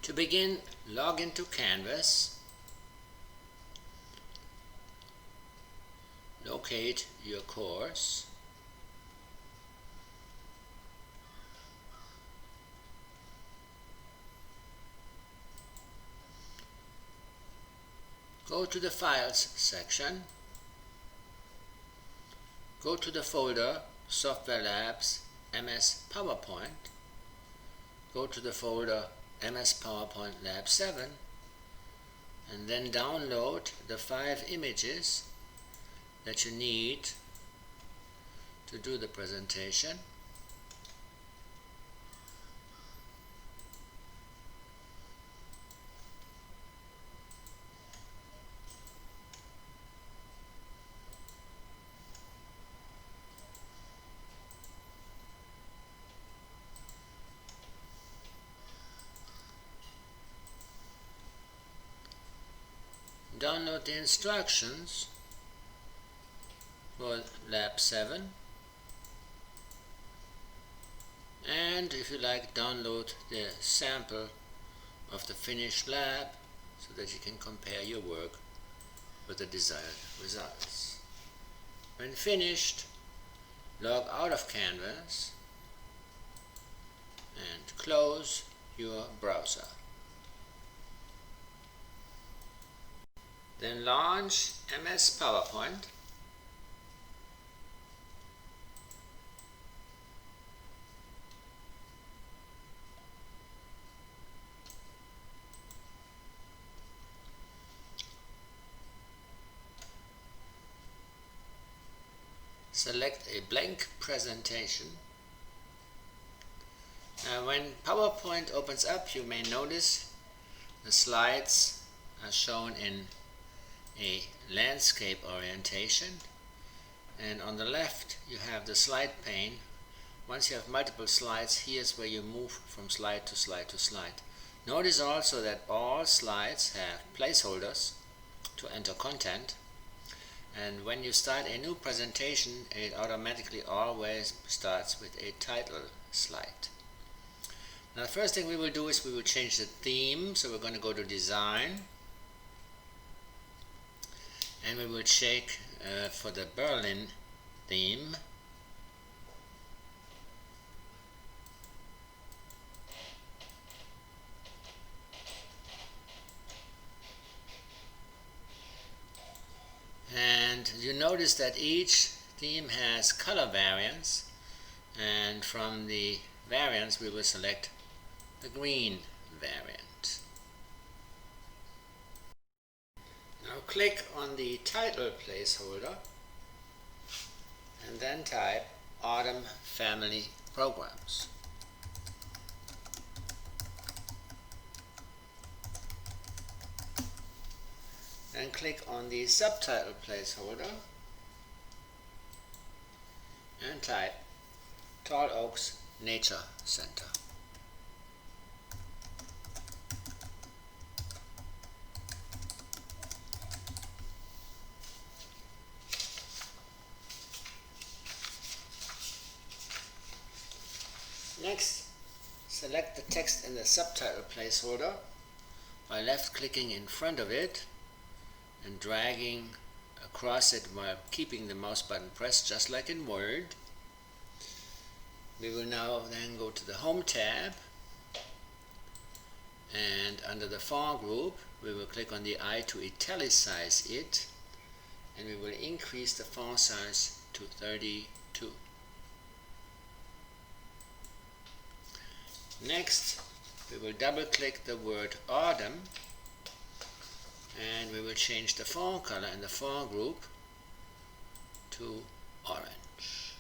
To begin, log into Canvas, locate your course, go to the Files section, go to the folder Software Labs MS PowerPoint, go to the folder MS PowerPoint Lab 7, and then download the 5 images that you need to do the presentation. Download the instructions for Lab 7, and if you like, download the sample of the finished lab so that you can compare your work with the desired results. When finished, log out of Canvas and close your browser. Then launch MS PowerPoint. Select a blank presentation. When PowerPoint opens up, you may notice the slides are shown in a landscape orientation, and on the left you have the slide pane. Once you have multiple slides, here's where you move from slide to slide to slide. Notice also that all slides have placeholders to enter content, and when you start a new presentation, it automatically always starts with a title slide. Now the first thing we will do is we will change the theme, so we're going to go to Design, and we will check for the Berlin theme. And you notice that each theme has color variants, and from the variants we will select the green variant. Now click on the title placeholder and then type Autumn Family Programs. Then click on the subtitle placeholder and type Tall Oaks Nature Center. Next, select the text in the subtitle placeholder by left-clicking in front of it and dragging across it while keeping the mouse button pressed, just like in Word. We will now then go to the Home tab, and under the font group we will click on the I to italicize it, and we will increase the font size to 32. Next, we will double click the word Autumn, and we will change the font color in the font group to orange.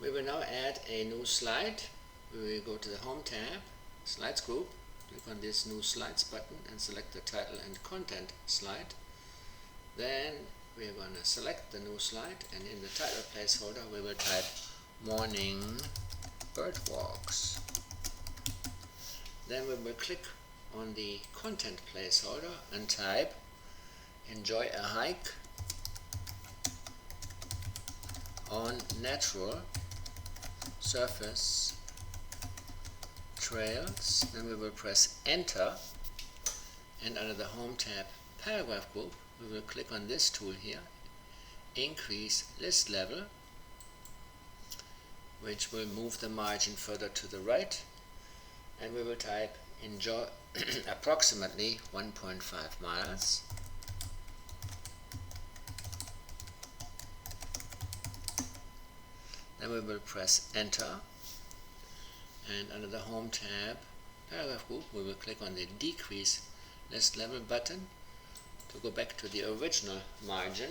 We will now add a new slide. We will go to the Home tab, Slides group, click on this New Slides button and select the title and content slide. Then we are going to select the new slide, and in the title placeholder we will type Morning Bird Walks. Then we will click on the content placeholder and type Enjoy a Hike on Natural surface trails. Then we will press enter, and under the home tab paragraph group we will click on this tool here, increase list level, which will move the margin further to the right, and we will type enjoy approximately 1.5 miles. Then we will press enter, and under the home tab paragraph group we will click on the decrease list level button to go back to the original margin.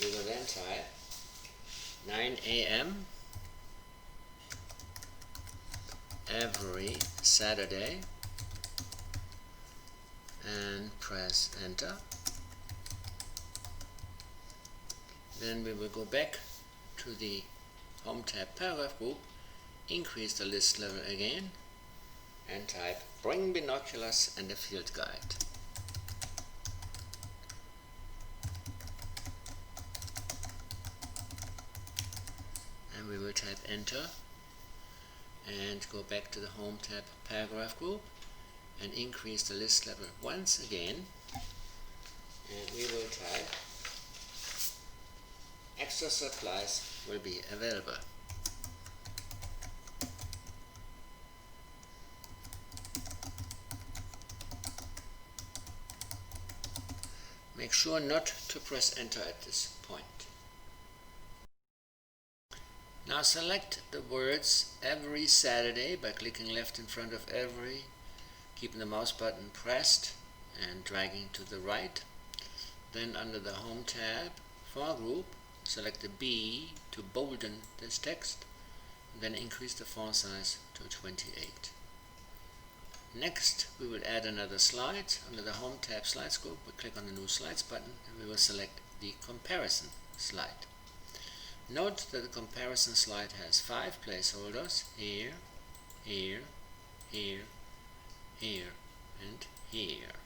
We will then type 9 a.m. every Saturday and press enter. Then we will go back to the home tab paragraph group, increase the list level again, and type bring binoculars and a field guide. And we will type enter and go back to the home tab paragraph group and increase the list level once again, and we will type extra supplies will be available. Make sure not to press enter at this point. Now select the words every Saturday by clicking left in front of every, keeping the mouse button pressed and dragging to the right. Then under the home tab for group, select the B to bolden this text, then increase the font size to 28. Next we will add another slide. Under the home tab slides group we click on the new slides button and we will select the comparison slide. Note that the comparison slide has 5 placeholders, here, here, here, here, and here.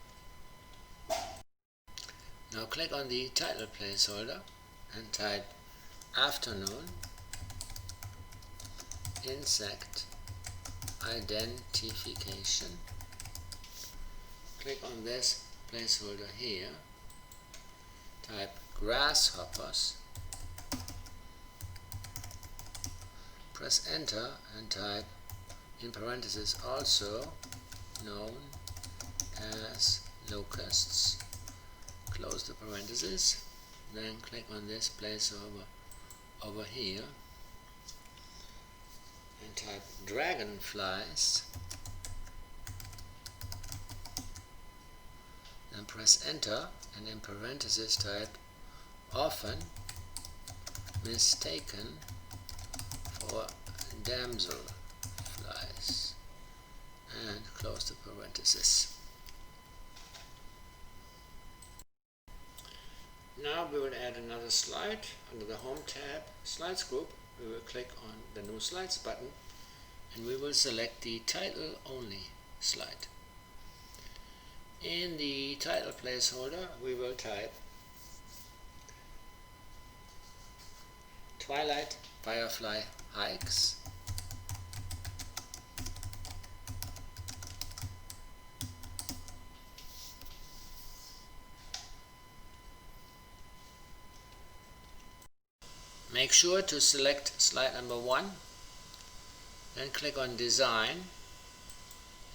Now click on the title placeholder and type afternoon insect identification. Click on this placeholder here, type grasshoppers, press enter and type in parentheses also known as locusts. Close the parentheses, then click on this placeholder over here and type dragonflies, then press enter and in parentheses type often mistaken for damselflies and close the parentheses. Now we will add another slide. Under the home tab slides group we will click on the new slides button and we will select the title only slide. In the title placeholder we will type Twilight Firefly Hikes, make sure to select slide number 1, then click on design,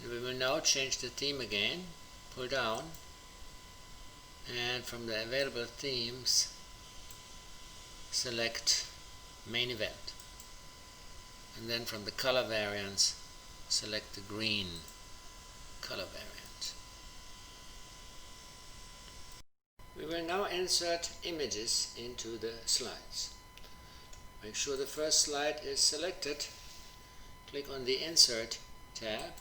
and we will now change the theme again. Pull down and from the available themes select main event, and then from the color variants select the green color variant. We will now insert images into the slides. Make sure the first slide is selected. Click on the Insert tab,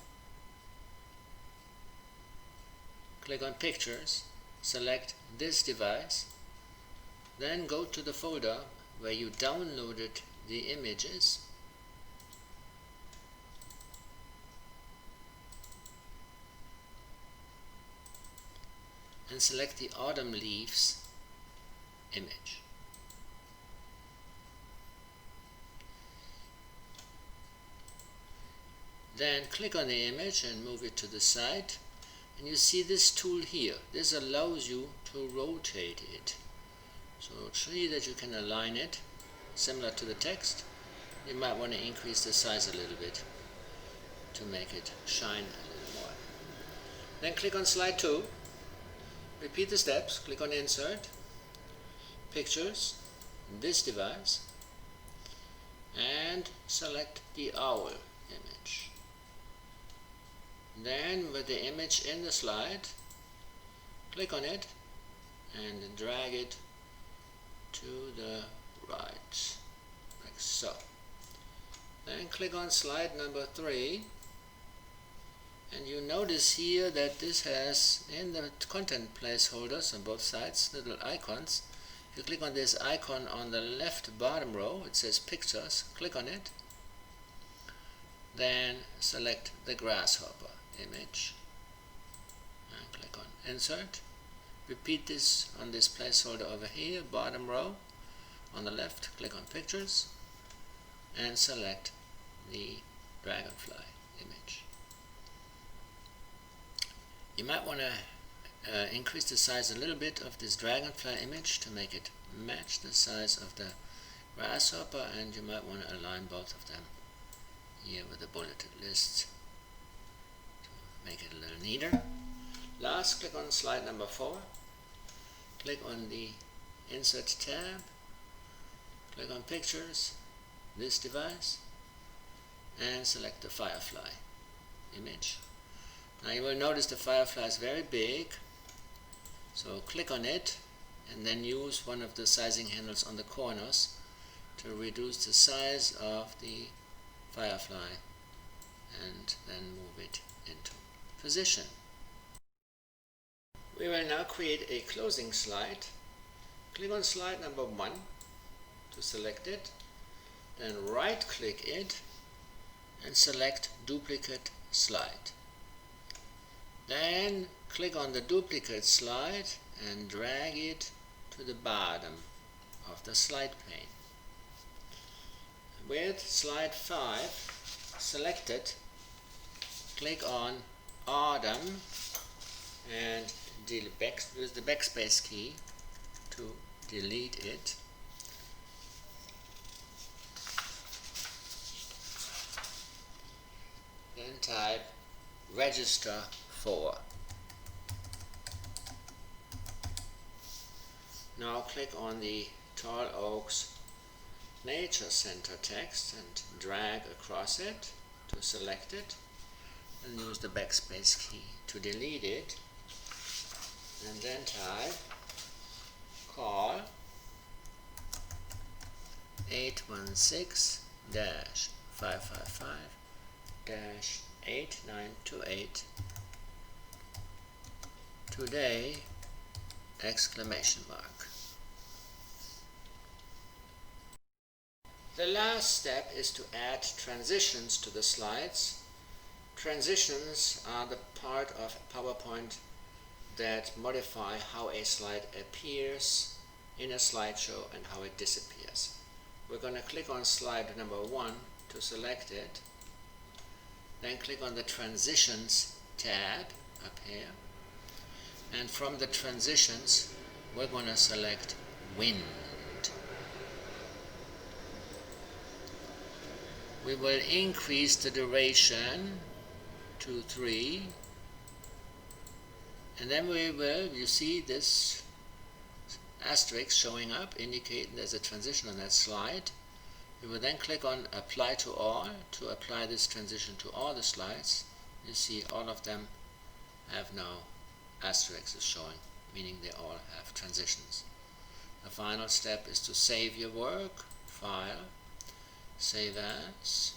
click on Pictures, select this device, then go to the folder where you downloaded the images, and select the Autumn Leaves image. Then click on the image and move it to the side, and you see this tool here. This allows you to rotate it. So see that you can align it similar to the text. You might want to increase the size a little bit to make it shine a little more. Then click on slide 2. Repeat the steps. Click on Insert, Pictures, this device, and select the owl image. Then with the image in the slide, click on it and drag it to the right, like so. Then click on slide number 3, and you notice here that this has in the content placeholders on both sides little icons. If you click on this icon on the left bottom row, it says Pictures. Click on it, then select the grasshopper image and click on Insert. Repeat this on this placeholder over here, bottom row on the left. Click on Pictures and select the dragonfly image. You might want to increase the size a little bit of this dragonfly image to make it match the size of the grasshopper, and you might want to align both of them here with the bulleted list to make it a little neater. Last, click on slide number 4. Click on the Insert tab, click on Pictures, this device, and select the firefly image. Now you will notice the firefly is very big, so click on it and then use one of the sizing handles on the corners to reduce the size of the firefly and then move it into position. We will now create a closing slide. Click on slide number 1 to select it, then right click it and select Duplicate Slide. Then click on the duplicate slide and drag it to the bottom of the slide pane. With slide 5 selected, click on Autumn and use the backspace key to delete it. Then type Register 4. Now click on the Tall Oaks Nature Center text and drag across it to select it, and use the backspace key to delete it, and then type call 816-555-8928 today! Exclamation mark. The last step is to add transitions to the slides. Transitions are the part of PowerPoint that modify how a slide appears in a slideshow and how it disappears. We're going to click on slide number 1 to select it, then click on the Transitions tab up here, and from the transitions we're going to select Wind. We will increase the duration to 3, and then we will, you see this asterisk showing up indicating there's a transition on that slide. We will then click on Apply to All to apply this transition to all the slides. You see all of them have now asterisks showing, meaning they all have transitions. The final step is to save your work, File, Save As,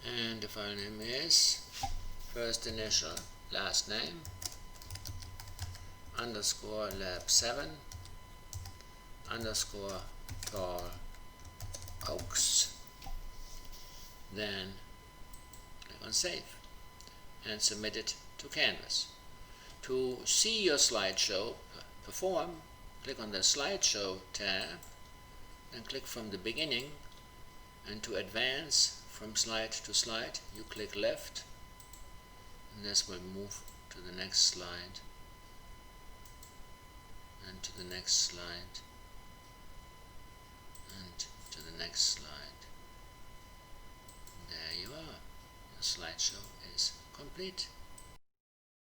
and the file name is first initial, last name, underscore Lab7, underscore Tall Oaks. Then click on Save and submit it to Canvas. To see your slideshow perform, click on the Slideshow tab and click from the beginning, and to advance from slide to slide you click left, and this will move to the next slide and to the next slide and to the next slide. And there you are. Your slideshow is complete.